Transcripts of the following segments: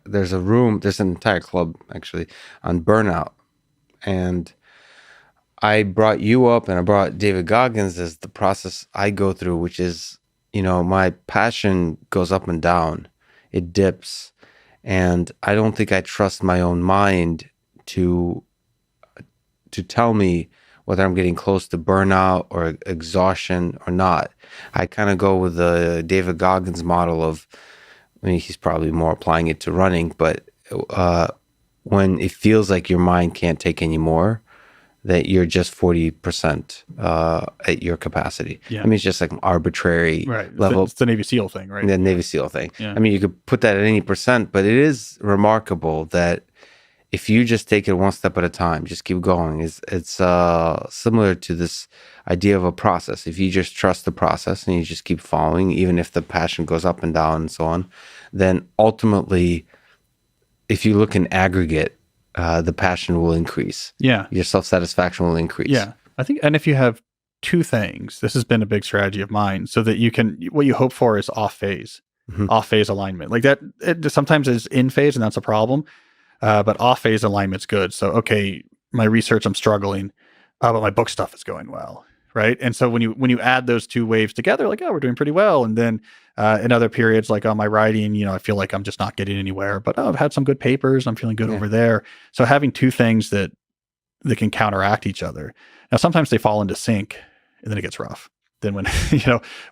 there's an entire club actually on Burnout, and I brought you up and I brought David Goggins as the process I go through, which is, my passion goes up and down. It dips. And I don't think I trust my own mind to tell me whether I'm getting close to burnout or exhaustion or not. I kind of go with the David Goggins model of, I mean, he's probably more applying it to running, but when it feels like your mind can't take any more, that you're just 40% at your capacity. Yeah. I mean, it's just like an arbitrary level. It's the Navy SEAL thing, right? The Navy SEAL thing. Yeah. I mean, you could put that at any percent, but it is remarkable that if you just take it one step at a time, just keep going. It's similar to this idea of a process. If you just trust the process and you just keep following, even if the passion goes up and down and so on, then ultimately, if you look in aggregate, the passion will increase. Yeah. Your self-satisfaction will increase. Yeah. I think, and if you have two things, this has been a big strategy of mine, so that you can, what you hope for is off phase alignment. Like that, it sometimes is in phase and that's a problem. But off phase alignment's good. So, okay, my research, I'm struggling, but my book stuff is going well. Right. And so when you add those two waves together, like, oh, we're doing pretty well. And then in other periods, like on my writing, I feel like I'm just not getting anywhere, but I've had some good papers. I'm feeling good over there. So having two things that can counteract each other. Now, sometimes they fall into sync and then it gets rough. Then when,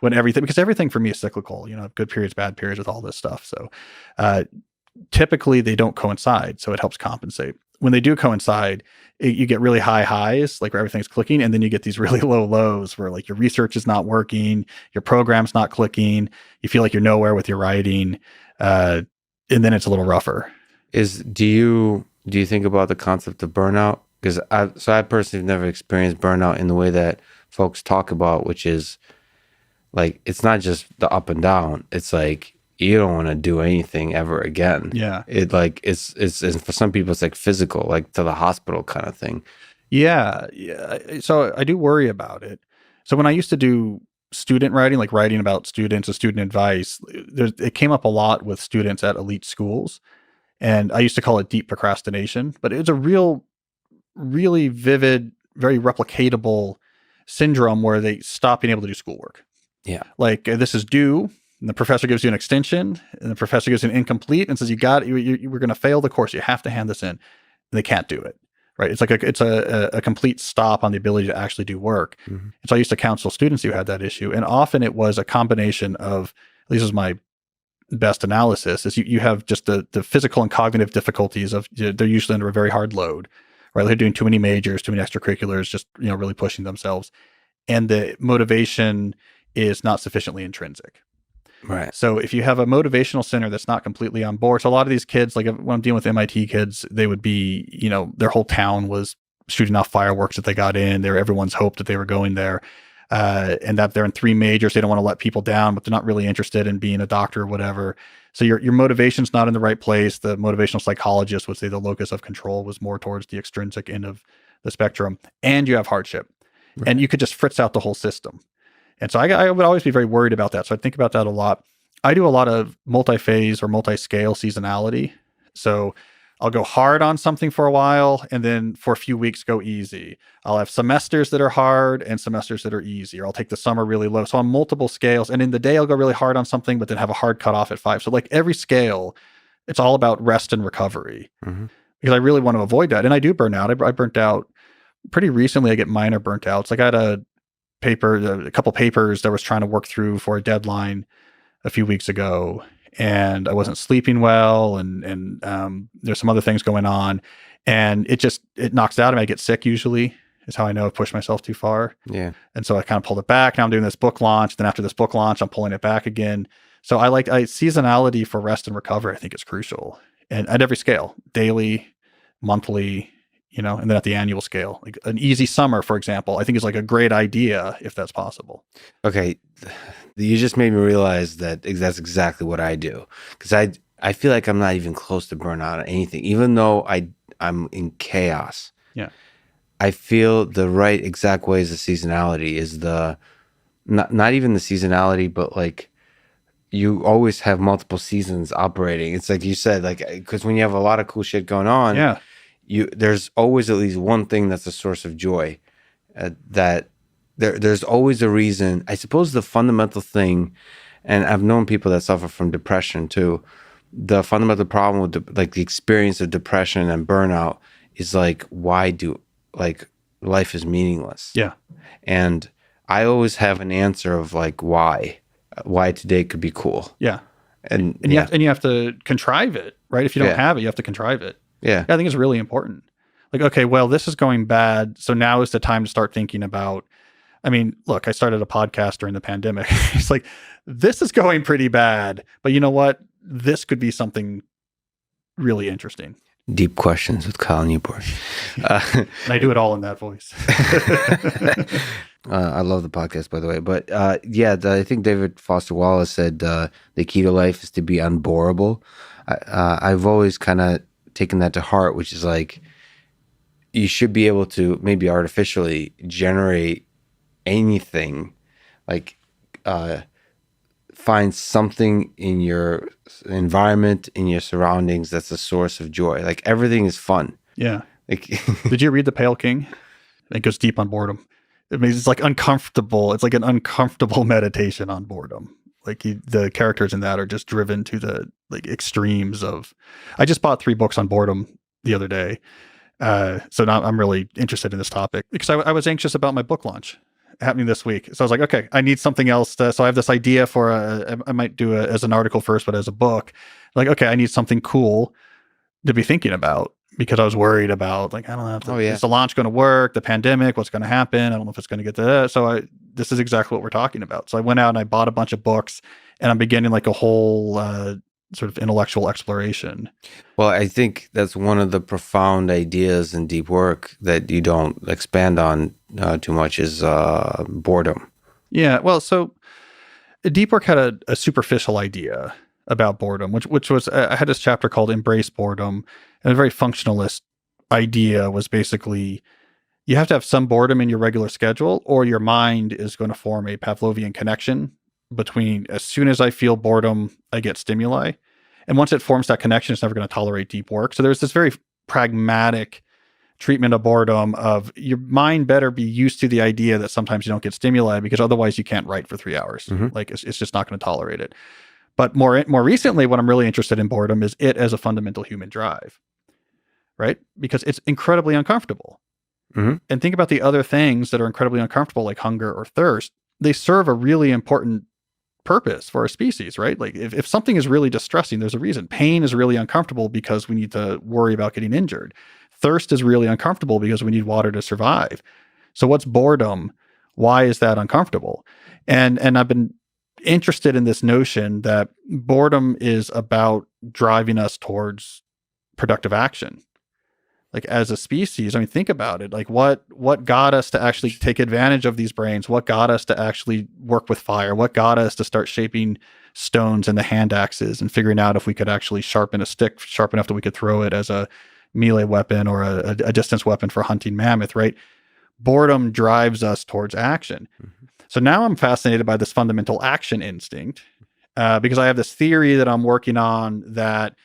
when everything, because everything for me is cyclical, good periods, bad periods with all this stuff. So typically they don't coincide. So it helps compensate. When they do coincide, you get really high highs, like where everything's clicking, and then you get these really low lows where like your research is not working, your program's not clicking, you feel like you're nowhere with your writing, and then it's a little rougher. Do you think about the concept of burnout? Because I personally have never experienced burnout in the way that folks talk about, which is like, it's not just the up and down. It's like, you don't want to do anything ever again. Yeah. It's for some people, it's like physical, like to the hospital kind of thing. Yeah. So I do worry about it. So when I used to do student writing, like writing about students and student advice, it came up a lot with students at elite schools. And I used to call it deep procrastination, but it was a really vivid, very replicatable syndrome where they stop being able to do schoolwork. Yeah. Like this is due. And the professor gives you an extension, and the professor gives you an incomplete and says, you we're going to fail the course. You have to hand this in. And they can't do it. Right. It's like it's a complete stop on the ability to actually do work. Mm-hmm. And so I used to counsel students who had that issue. And often it was a combination of, at least is my best analysis, is you have just the physical and cognitive difficulties of, they're usually under a very hard load, right? They're doing too many majors, too many extracurriculars, just, really pushing themselves. And the motivation is not sufficiently intrinsic. Right. So if you have a motivational center that's not completely on board, so a lot of these kids, like when I'm dealing with MIT kids, they would be, their whole town was shooting off fireworks that they got in. Everyone's hoped that they were going there, and that they're in 3 majors. They don't want to let people down, but they're not really interested in being a doctor or whatever. So your motivation's not in the right place. The motivational psychologist would say the locus of control was more towards the extrinsic end of the spectrum, and you have hardship, right. And you could just fritz out the whole system. And so I would always be very worried about that. So I think about that a lot. I do a lot of multi-phase or multi-scale seasonality. So I'll go hard on something for a while, and then for a few weeks go easy. I'll have semesters that are hard and semesters that are easy, or I'll take the summer really low. So on multiple scales, and in the day I'll go really hard on something, but then have a hard cutoff at 5. So like every scale, it's all about rest and recovery, because I really want to avoid that. And I do burn out. I burnt out pretty recently. I get minor burnt outs. Like I had a couple papers that I was trying to work through for a deadline a few weeks ago, and I wasn't sleeping well, and there's some other things going on, and it knocks out of me. I get sick usually, is how I know I've pushed myself too far. Yeah. And so I kind of pulled it back. Now I'm doing this book launch. Then after this book launch, I'm pulling it back again. So I seasonality for rest and recovery, I think is crucial, and at every scale, daily, monthly, and then at the annual scale, like an easy summer, for example, I think is like a great idea if that's possible. Okay. You just made me realize that that's exactly what I do. Because I feel like I'm not even close to burnout or anything, even though I'm in chaos. Yeah. I feel the right exact ways of seasonality is not even the seasonality, but like you always have multiple seasons operating. It's like you said, like, because when you have a lot of cool shit going on, Yeah. there's always at least one thing that's a source of joy. That there's always a reason. I suppose the fundamental thing, and I've known people that suffer from depression too. The fundamental problem with like the experience of depression and burnout is like, why do like life is meaningless? Yeah. And I always have an answer of like why today could be cool. Yeah. And you have to contrive it, right? If you don't have it, you have to contrive it. Yeah. I think it's really important. Like, okay, well, this is going bad. So now is the time to start thinking about, I mean, look, I started a podcast during the pandemic. It's like, this is going pretty bad, but you know what? This could be something really interesting. Deep Questions with Cal Newport. And I do it all in that voice. I love the podcast, by the way. But I think David Foster Wallace said the key to life is to be unboreable. I've always kind of taken that to heart, which is like, you should be able to maybe artificially generate anything, like find something in your environment, in your surroundings, that's a source of joy. Like everything is fun. Yeah. Like, did you read The Pale King? It goes deep on boredom. It means it's like uncomfortable. It's like an uncomfortable meditation on boredom. Like the characters in that are just driven to the like extremes of. I just bought 3 books on boredom the other day, so now I'm really interested in this topic because I was anxious about my book launch happening this week. So I was like, okay, I need something else. So I have this idea for I might do it as an article first, but as a book. Like, okay, I need something cool to be thinking about because I was worried about like, I don't know, is the launch going to work? The pandemic, what's going to happen? I don't know if it's going to get to that. So this is exactly what we're talking about. So I went out and I bought a bunch of books and I'm beginning like a whole sort of intellectual exploration. Well, I think that's one of the profound ideas in deep work that you don't expand on too much is boredom. Yeah. Well, so deep work had a superficial idea about boredom, which was, I had this chapter called Embrace Boredom, and a very functionalist idea was basically you have to have some boredom in your regular schedule or your mind is going to form a Pavlovian connection between as soon as I feel boredom, I get stimuli. And once it forms that connection, it's never going to tolerate deep work. So there's this very pragmatic treatment of boredom of your mind better be used to the idea that sometimes you don't get stimuli because otherwise you can't write for 3 hours. Mm-hmm. Like it's just not going to tolerate it. But more recently, what I'm really interested in boredom is it as a fundamental human drive, right? Because it's incredibly uncomfortable. Mm-hmm. And think about the other things that are incredibly uncomfortable, like hunger or thirst. They serve a really important purpose for our species, right? Like if something is really distressing, there's a reason. Pain is really uncomfortable because we need to worry about getting injured. Thirst is really uncomfortable because we need water to survive. So what's boredom? Why is that uncomfortable? And I've been interested in this notion that boredom is about driving us towards productive action. Like as a species, I mean, think about it. Like what got us to actually take advantage of these brains? What got us to actually work with fire? What got us to start shaping stones into hand axes and figuring out if we could actually sharpen a stick sharp enough that we could throw it as a melee weapon or a distance weapon for hunting mammoth, right? Boredom drives us towards action. Mm-hmm. So now I'm fascinated by this fundamental action instinct because I have this theory that I'm working on that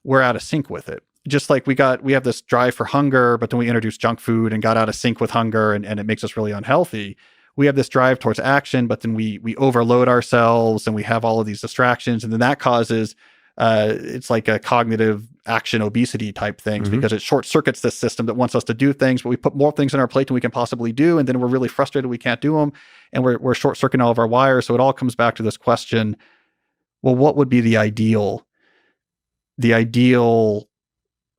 we're out of sync with it. Just like we have this drive for hunger, but then we introduced junk food and got out of sync with hunger and it makes us really unhealthy. We have this drive towards action, but then we overload ourselves and we have all of these distractions. And then that causes, it's like a cognitive action obesity type things because it short circuits this system that wants us to do things, but we put more things on our plate than we can possibly do. And then we're really frustrated we can't do them. And we're short circuiting all of our wires. So it all comes back to this question, well, what would be the ideal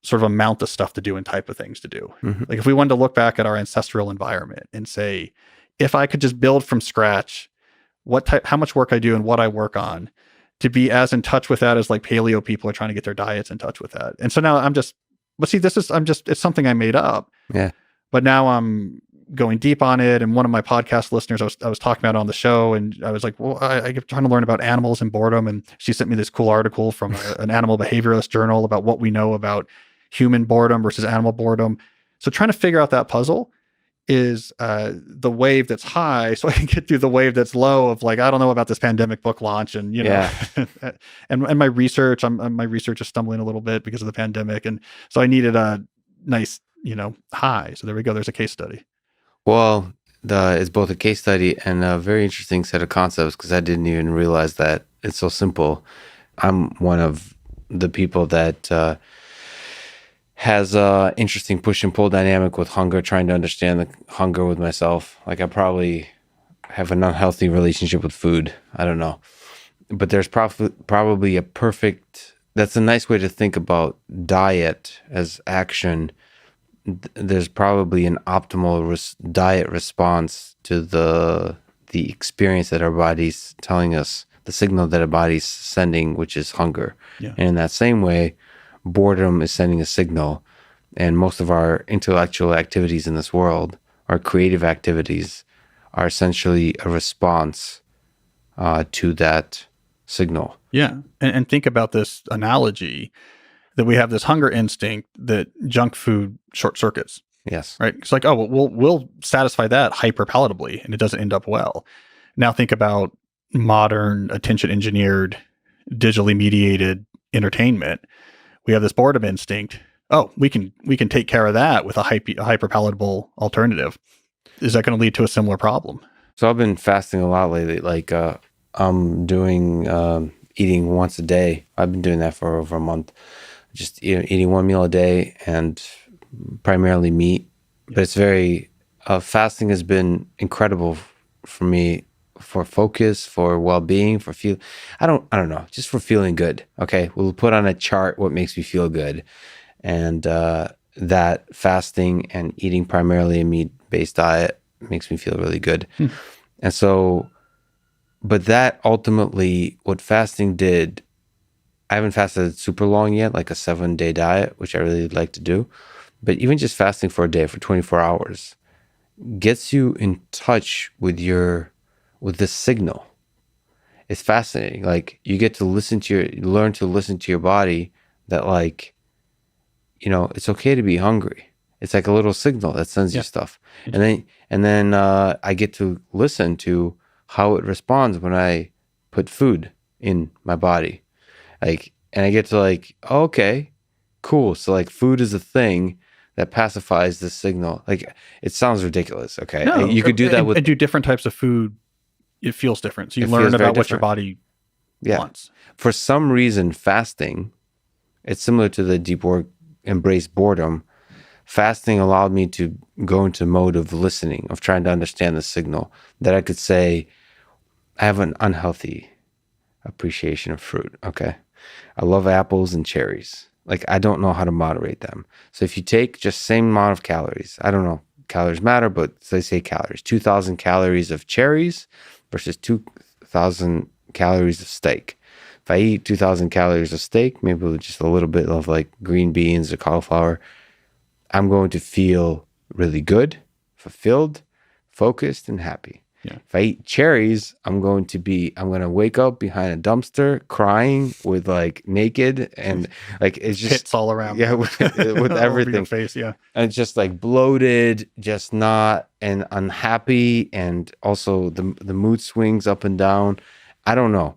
sort of amount of stuff to do and type of things to do? Mm-hmm. Like if we wanted to look back at our ancestral environment and say, if I could just build from scratch how much work I do and what I work on to be as in touch with that as like paleo people are trying to get their diets in touch with that. And so now it's something I made up. Yeah. But now I'm going deep on it. And one of my podcast listeners, I was talking about it on the show, and I was like, well, I'm trying to learn about animals and boredom. And she sent me this cool article from an animal behavioralist journal about what we know about human boredom versus animal boredom. So trying to figure out that puzzle is the wave that's high so I can get through the wave that's low of like, I don't know about this pandemic book launch and, Yeah. and my research, my research is stumbling a little bit because of the pandemic. And so I needed a nice, high. So there we go. There's a case study. Well, it's both a case study and a very interesting set of concepts because I didn't even realize that it's so simple. I'm one of the people that has a interesting push and pull dynamic with hunger, trying to understand the hunger with myself. Like I probably have an unhealthy relationship with food. I don't know. But there's probably a perfect, that's a nice way to think about diet as action. There's probably an optimal diet response to the experience that our body's telling us, the signal that our body's sending, which is hunger. Yeah. And in that same way, boredom is sending a signal. And most of our intellectual activities in this world, our creative activities, are essentially a response to that signal. Yeah. And think about this analogy that we have this hunger instinct that junk food short circuits. Yes. Right. It's like, oh, well, we'll satisfy that hyper palatably and it doesn't end up well. Now think about modern attention engineered, digitally mediated entertainment. We have this boredom instinct. Oh, we can take care of that with a hyper palatable alternative. Is that going to lead to a similar problem? So I've been fasting a lot lately. Like I'm doing eating once a day. I've been doing that for over a month. Just eating one meal a day and primarily meat. But it's very fasting has been incredible for me, for focus, for well-being, for feel. I don't know, just for feeling good. Okay, we'll put on a chart what makes me feel good, and that fasting and eating primarily a meat-based diet makes me feel really good. And so, but that ultimately, what fasting did, I haven't fasted super long yet, like a 7-day diet, which I really like to do. But even just fasting for a day, for 24 hours, gets you in touch with this signal. It's fascinating. Like you get to learn to listen to your body that like, it's okay to be hungry. It's like a little signal that sends you stuff. And then I get to listen to how it responds when I put food in my body. Like, and I get to like, oh, okay, cool. So like food is a thing that pacifies this signal. Like it sounds ridiculous. Okay. No, you could do that and do different types of food. It feels different. So you learn about what your body wants. For some reason, fasting, it's similar to the deep work, embrace boredom. Fasting allowed me to go into mode of listening, of trying to understand the signal, that I could say, I have an unhealthy appreciation of fruit. Okay. I love apples and cherries. Like I don't know how to moderate them. So if you take just same amount of calories, I don't know, calories matter, but they say calories, 2,000 calories of cherries versus 2,000 calories of steak. If I eat 2,000 calories of steak, maybe with just a little bit of like green beans or cauliflower, I'm going to feel really good, fulfilled, focused, and happy. Yeah. If I eat cherries, I'm going to wake up behind a dumpster crying with like naked and like it's just hits all around. Yeah, with everything. Your face, yeah. And it's just like bloated, just not and unhappy, and also the mood swings up and down. I don't know.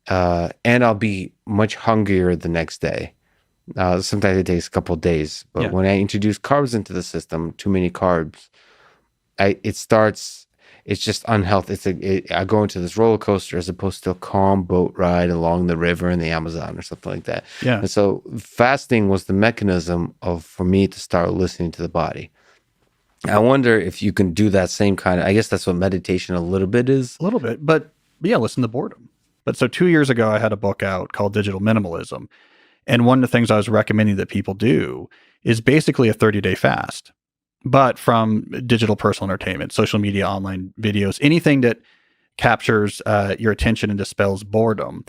And I'll be much hungrier the next day. Sometimes it takes a couple of days, but when I introduce carbs into the system, too many carbs, it's just unhealthy. I go into this roller coaster as opposed to a calm boat ride along the river in the Amazon or something like that. Yeah. And so fasting was the mechanism for me to start listening to the body. I wonder if you can do that same kind of, I guess that's what meditation a little bit is. A little bit, but yeah, listen to boredom. But so 2 years ago, I had a book out called Digital Minimalism. And one of the things I was recommending that people do is basically a 30-day fast, but from digital personal entertainment, social media, online videos, anything that captures your attention and dispels boredom.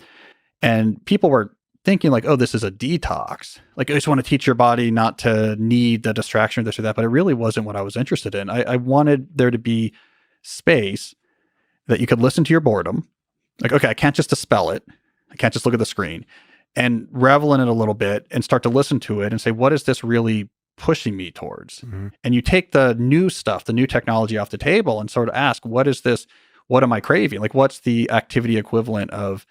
And people were thinking like, oh, this is a detox. Like, I just want to teach your body not to need the distraction or this or that. But it really wasn't what I was interested in. I wanted there to be space that you could listen to your boredom. Like, okay, I can't just dispel it. I can't just look at the screen and revel in it a little bit and start to listen to it and say, what is this really pushing me towards? Mm-hmm. And you take the new stuff, the new technology off the table and sort of ask, what is this? What am I craving? Like, what's the activity equivalent of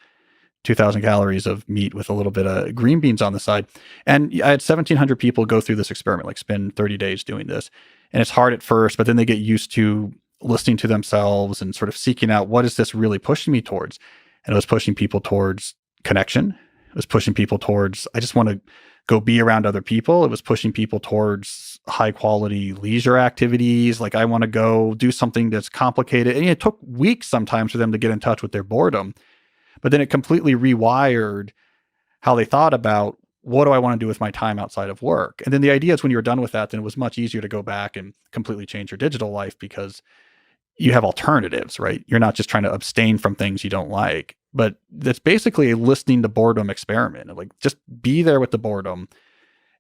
2,000 calories of meat with a little bit of green beans on the side? And I had 1,700 people go through this experiment, like spend 30 days doing this. And it's hard at first, but then they get used to listening to themselves and sort of seeking out, what is this really pushing me towards? And it was pushing people towards connection. It was pushing people towards, I just want to go be around other people. It was pushing people towards high quality leisure activities. Like, I want to go do something that's complicated. And it took weeks sometimes for them to get in touch with their boredom. But then it completely rewired how they thought about, what do I want to do with my time outside of work? And then the idea is, when you're done with that, then it was much easier to go back and completely change your digital life, because you have alternatives, right? You're not just trying to abstain from things you don't like, but that's basically a listening to boredom experiment. Like, just be there with the boredom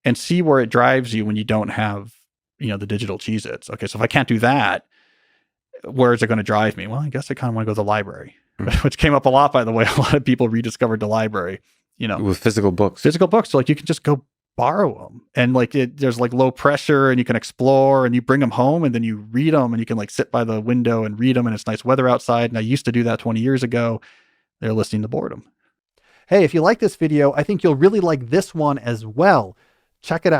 and see where it drives you when you don't have, the digital Cheez-Its. Okay, so if I can't do that, where is it going to drive me? Well, I guess I kind of want to go to the library, which came up a lot, by the way. A lot of people rediscovered the library, With physical books. So like, you can just go borrow them, and like, there's like low pressure, and you can explore, and you bring them home, and then you read them, and you can like sit by the window and read them, and it's nice weather outside. And I used to do that 20 years ago. They're listening to boredom. Hey, if you like this video, I think you'll really like this one as well. Check it out.